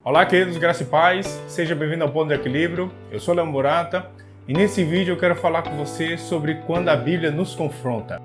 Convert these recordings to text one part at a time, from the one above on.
Olá, queridos, graça e paz, seja bem-vindo ao Ponto de Equilíbrio. Eu sou Léo Murata e nesse vídeo eu quero falar com você sobre quando a Bíblia nos confronta.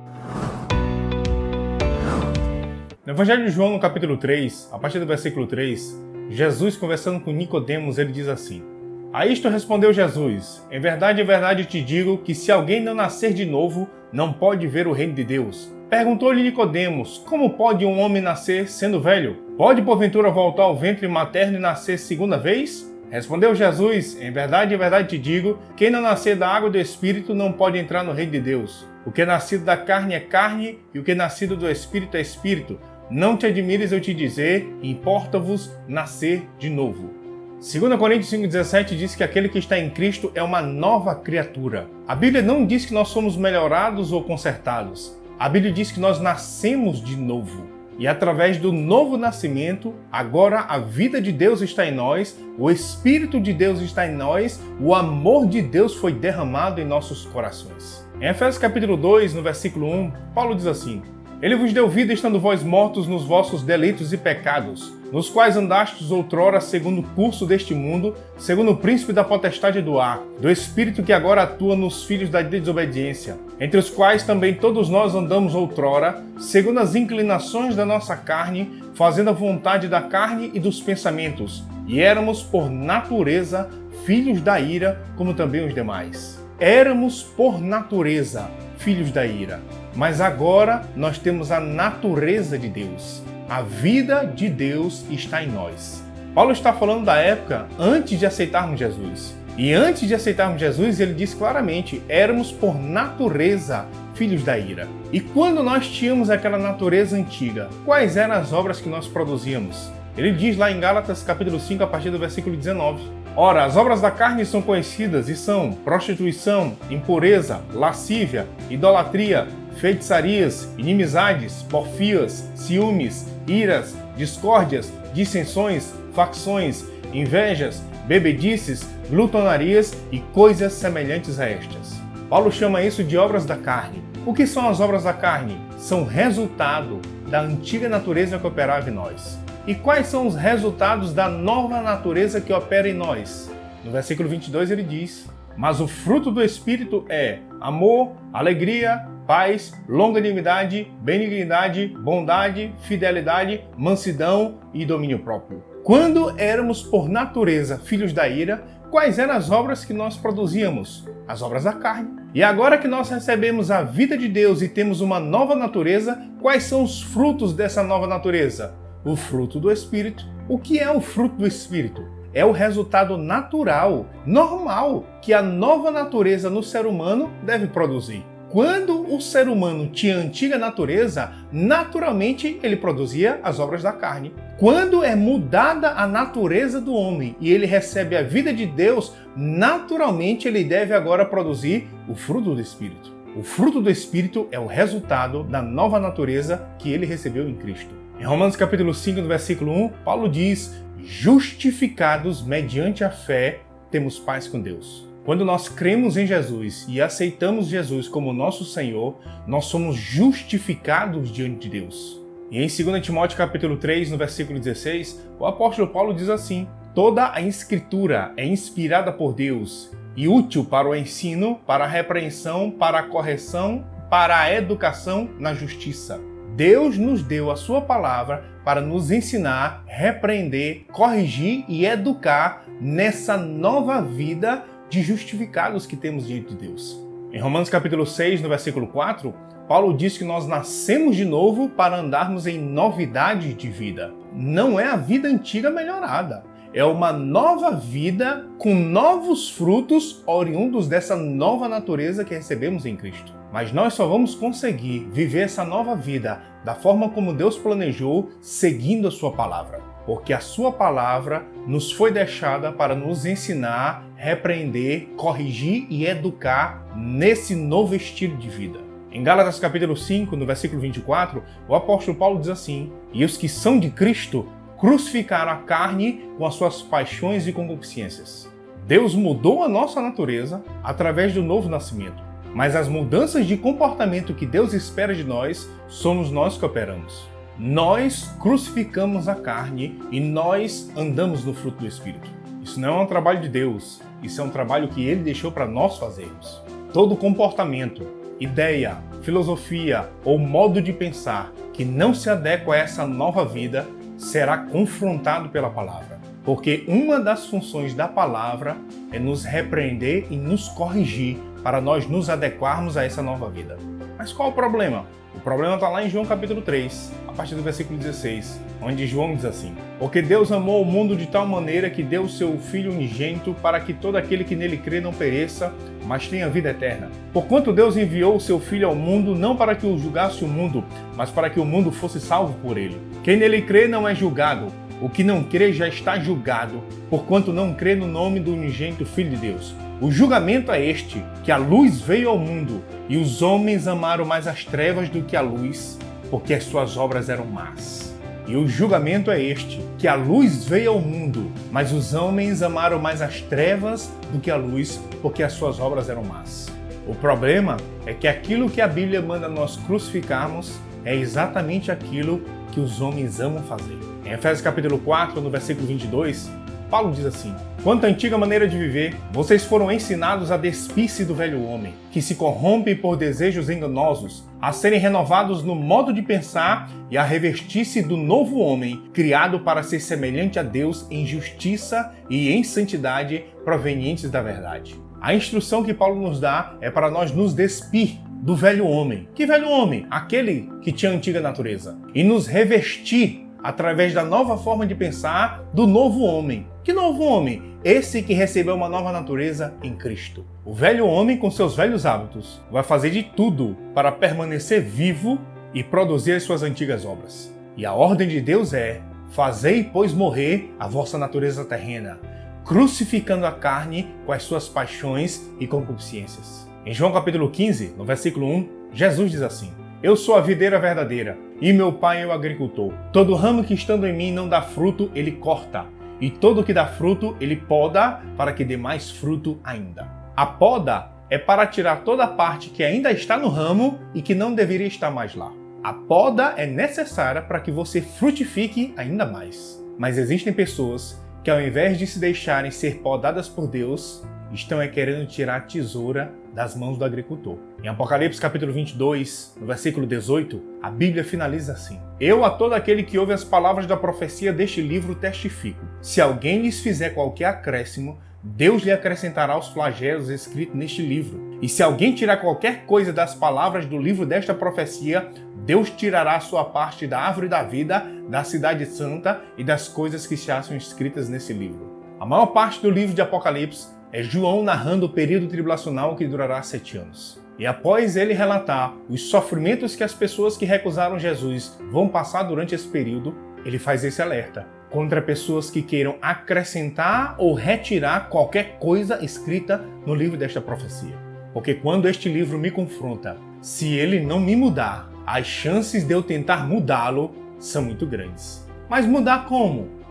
No Evangelho de João, no capítulo 3, a partir do versículo 3, Jesus conversando com Nicodemos, ele diz assim: A isto respondeu Jesus: em verdade te digo que se alguém não nascer de novo, não pode ver o reino de Deus. Perguntou-lhe Nicodemos: como pode um homem nascer sendo velho? Pode porventura voltar ao ventre materno e nascer segunda vez? Respondeu Jesus: em verdade te digo, quem não nascer da água e do Espírito não pode entrar no reino de Deus. O que é nascido da carne é carne, e o que é nascido do Espírito é Espírito. Não te admires eu te dizer, importa-vos nascer de novo. 2 Coríntios 5,17 diz que aquele que está em Cristo é uma nova criatura. A Bíblia não diz que nós somos melhorados ou consertados. A Bíblia diz que nós nascemos de novo. E através do novo nascimento, agora a vida de Deus está em nós, o Espírito de Deus está em nós, o amor de Deus foi derramado em nossos corações. Em Efésios capítulo 2, no versículo 1, Paulo diz assim: Ele vos deu vida estando vós mortos nos vossos delitos e pecados, nos quais andastes outrora segundo o curso deste mundo, segundo o príncipe da potestade do ar, do espírito que agora atua nos filhos da desobediência, entre os quais também todos nós andamos outrora, segundo as inclinações da nossa carne, fazendo a vontade da carne e dos pensamentos, e éramos por natureza filhos da ira, como também os demais. Éramos por natureza filhos da ira, mas agora nós temos a natureza de Deus. A vida de Deus está em nós. Paulo está falando da época antes de aceitarmos Jesus. E antes de aceitarmos Jesus, ele diz claramente: éramos por natureza filhos da ira. E quando nós tínhamos aquela natureza antiga, quais eram as obras que nós produzíamos? Ele diz lá em Gálatas capítulo 5, a partir do versículo 19. Ora, as obras da carne são conhecidas e são prostituição, impureza, lascívia, idolatria, feitiçarias, inimizades, porfias, ciúmes, iras, discórdias, dissensões, facções, invejas, bebedices, glutonarias e coisas semelhantes a estas. Paulo chama isso de obras da carne. O que são as obras da carne? São resultado da antiga natureza que operava em nós. E quais são os resultados da nova natureza que opera em nós? No versículo 22 ele diz: Mas o fruto do Espírito é amor, alegria, paz, longanimidade, benignidade, bondade, fidelidade, mansidão e domínio próprio. Quando éramos por natureza filhos da ira, quais eram as obras que nós produzíamos? As obras da carne. E agora que nós recebemos a vida de Deus e temos uma nova natureza, quais são os frutos dessa nova natureza? O fruto do Espírito. O que é o fruto do Espírito? É o resultado natural, normal, que a nova natureza no ser humano deve produzir. Quando o ser humano tinha a antiga natureza, naturalmente ele produzia as obras da carne. Quando é mudada a natureza do homem e ele recebe a vida de Deus, naturalmente ele deve agora produzir o fruto do Espírito. O fruto do Espírito é o resultado da nova natureza que ele recebeu em Cristo. Em Romanos capítulo 5, no versículo 1, Paulo diz: justificados mediante a fé, temos paz com Deus. Quando nós cremos em Jesus e aceitamos Jesus como nosso Senhor, nós somos justificados diante de Deus. E em 2 Timóteo capítulo 3, no versículo 16, o apóstolo Paulo diz assim: toda a Escritura é inspirada por Deus e útil para o ensino, para a repreensão, para a correção, para a educação na justiça. Deus nos deu a sua palavra para nos ensinar, repreender, corrigir e educar nessa nova vida de justificados que temos diante de Deus. Em Romanos capítulo 6, no versículo 4, Paulo diz que nós nascemos de novo para andarmos em novidade de vida. Não é a vida antiga melhorada. É uma nova vida com novos frutos oriundos dessa nova natureza que recebemos em Cristo. Mas nós só vamos conseguir viver essa nova vida da forma como Deus planejou, seguindo a sua palavra. Porque a sua palavra nos foi deixada para nos ensinar, repreender, corrigir e educar nesse novo estilo de vida. Em Gálatas capítulo 5, no versículo 24, o apóstolo Paulo diz assim: E os que são de Cristo crucificaram a carne com as suas paixões e concupiscências. Deus mudou a nossa natureza através do novo nascimento. Mas as mudanças de comportamento que Deus espera de nós, somos nós que operamos. nós crucificamos a carne e nós andamos no fruto do Espírito. Isso não é um trabalho de Deus, isso é um trabalho que Ele deixou para nós fazermos. Todo comportamento, ideia, filosofia ou modo de pensar que não se adequa a essa nova vida será confrontado pela palavra. Porque uma das funções da palavra é nos repreender e nos corrigir para nós nos adequarmos a essa nova vida. Mas qual o problema? O problema está lá em João capítulo 3, a partir do versículo 16, onde João diz assim: Porque Deus amou o mundo de tal maneira que deu o seu Filho unigênito para que todo aquele que nele crê não pereça, mas tenha vida eterna. Porquanto Deus enviou o seu Filho ao mundo não para que o julgasse o mundo, mas para que o mundo fosse salvo por ele. Quem nele crê não é julgado. O que não crê já está julgado, porquanto não crê no nome do unigênito Filho de Deus. O julgamento é este, que a luz veio ao mundo, e os homens amaram mais as trevas do que a luz, porque as suas obras eram más. E o julgamento é este, que a luz veio ao mundo, mas os homens amaram mais as trevas do que a luz, porque as suas obras eram más. O problema é que aquilo que a Bíblia manda nós crucificarmos é exatamente aquilo que os homens amam fazer. Em Efésios capítulo 4, no versículo 22, Paulo diz assim: Quanto à antiga maneira de viver, vocês foram ensinados a despir-se do velho homem, que se corrompe por desejos enganosos, a serem renovados no modo de pensar e a revestir-se do novo homem, criado para ser semelhante a Deus em justiça e em santidade provenientes da verdade. A instrução que Paulo nos dá é para nós nos despir do velho homem. Que velho homem? Aquele que tinha a antiga natureza. E nos revestir, através da nova forma de pensar, do novo homem. Que novo homem? Esse que recebeu uma nova natureza em Cristo. O velho homem, com seus velhos hábitos, vai fazer de tudo para permanecer vivo e produzir as suas antigas obras. E a ordem de Deus é: fazei, pois, morrer a vossa natureza terrena, crucificando a carne com as suas paixões e concupiscências. Em João capítulo 15, no versículo 1, Jesus diz assim: Eu sou a videira verdadeira, e meu pai é o agricultor. Todo ramo que estando em mim não dá fruto, ele corta, e todo que dá fruto, ele poda, para que dê mais fruto ainda. A poda é para tirar toda a parte que ainda está no ramo e que não deveria estar mais lá. A poda é necessária para que você frutifique ainda mais. Mas existem pessoas que, ao invés de se deixarem ser podadas por Deus, estão querendo tirar a tesoura das mãos do agricultor. Em Apocalipse capítulo 22, no versículo 18, a Bíblia finaliza assim: Eu a todo aquele que ouve as palavras da profecia deste livro testifico. Se alguém lhes fizer qualquer acréscimo, Deus lhe acrescentará os flagelos escritos neste livro. E se alguém tirar qualquer coisa das palavras do livro desta profecia, Deus tirará a sua parte da árvore da vida, da cidade santa e das coisas que se acham escritas nesse livro. A maior parte do livro de Apocalipse é João narrando o período tribulacional que durará 7 anos. E após ele relatar os sofrimentos que as pessoas que recusaram Jesus vão passar durante esse período, ele faz esse alerta contra pessoas que queiram acrescentar ou retirar qualquer coisa escrita no livro desta profecia. Porque quando este livro me confronta, se ele não me mudar, as chances de eu tentar mudá-lo são muito grandes. Mas mudar como?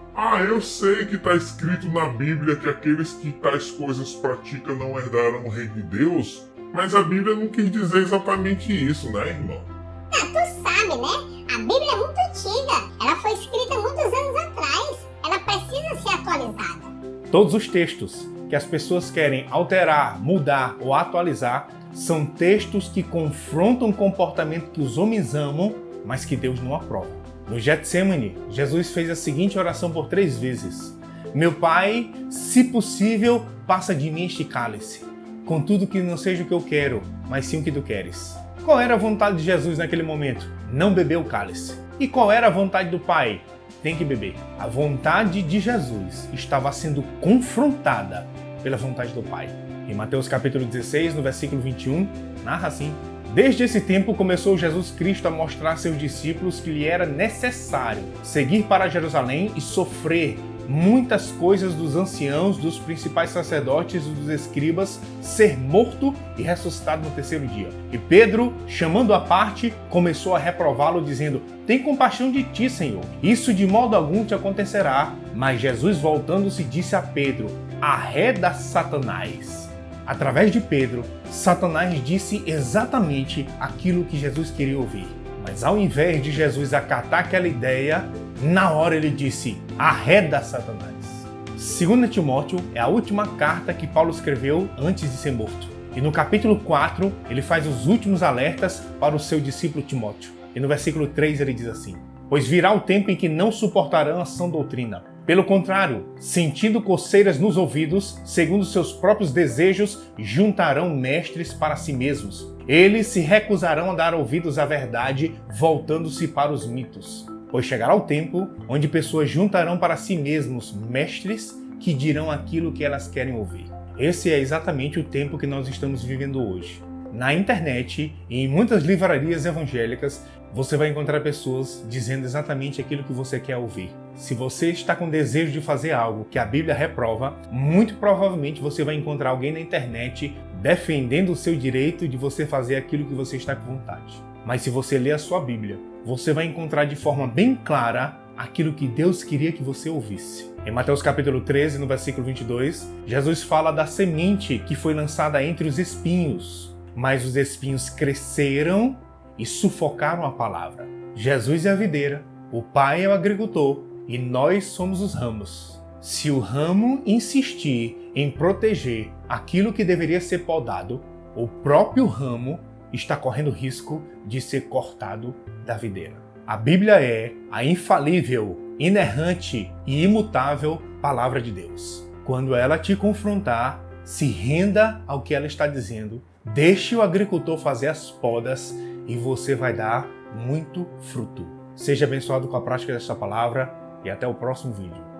Eu sei que está escrito na Bíblia que aqueles que tais coisas praticam não herdarão o reino de Deus, mas a Bíblia não quis dizer exatamente isso, né, irmão? Tu sabe, né? A Bíblia é muito antiga. Ela foi escrita muitos anos atrás. Ela precisa ser atualizada. Todos os textos que as pessoas querem alterar, mudar ou atualizar são textos que confrontam o comportamento que os homens amam, mas que Deus não aprova. No Getsemane, Jesus fez a seguinte oração por 3 vezes: Meu Pai, se possível, passa de mim este cálice. Contudo que não seja o que eu quero, mas sim o que tu queres. Qual era a vontade de Jesus naquele momento? Não beber o cálice. E qual era a vontade do Pai? Tem que beber. A vontade de Jesus estava sendo confrontada pela vontade do Pai. Em Mateus capítulo 16, no versículo 21, narra assim: Desde esse tempo começou Jesus Cristo a mostrar a seus discípulos que lhe era necessário seguir para Jerusalém e sofrer muitas coisas dos anciãos, dos principais sacerdotes e dos escribas, ser morto e ressuscitado no 3º dia. E Pedro, chamando-o à parte, começou a reprová-lo, dizendo: Tem compaixão de ti, Senhor. Isso de modo algum te acontecerá. Mas Jesus, voltando-se, disse a Pedro: Arreda, Satanás. Através de Pedro, Satanás disse exatamente aquilo que Jesus queria ouvir. Mas ao invés de Jesus acatar aquela ideia, na hora ele disse: arreda Satanás. 2 Timóteo é a última carta que Paulo escreveu antes de ser morto. E no capítulo 4, ele faz os últimos alertas para o seu discípulo Timóteo. E no versículo 3 ele diz assim: pois virá o tempo em que não suportarão a sã doutrina. Pelo contrário, sentindo coceiras nos ouvidos, segundo seus próprios desejos, juntarão mestres para si mesmos. Eles se recusarão a dar ouvidos à verdade, voltando-se para os mitos. Pois chegará o tempo onde pessoas juntarão para si mesmos mestres que dirão aquilo que elas querem ouvir. Esse é exatamente o tempo que nós estamos vivendo hoje. Na internet e em muitas livrarias evangélicas, você vai encontrar pessoas dizendo exatamente aquilo que você quer ouvir. Se você está com desejo de fazer algo que a Bíblia reprova, muito provavelmente você vai encontrar alguém na internet defendendo o seu direito de você fazer aquilo que você está com vontade. Mas se você ler a sua Bíblia, você vai encontrar de forma bem clara aquilo que Deus queria que você ouvisse. Em Mateus capítulo 13, no versículo 22, Jesus fala da semente que foi lançada entre os espinhos, mas os espinhos cresceram e sufocaram a palavra. Jesus é a videira, o Pai é o agricultor e nós somos os ramos. Se o ramo insistir em proteger aquilo que deveria ser podado, o próprio ramo está correndo risco de ser cortado da videira. A Bíblia é a infalível, inerrante e imutável palavra de Deus. Quando ela te confrontar, se renda ao que ela está dizendo, deixe o agricultor fazer as podas e você vai dar muito fruto. Seja abençoado com a prática desta palavra e até o próximo vídeo.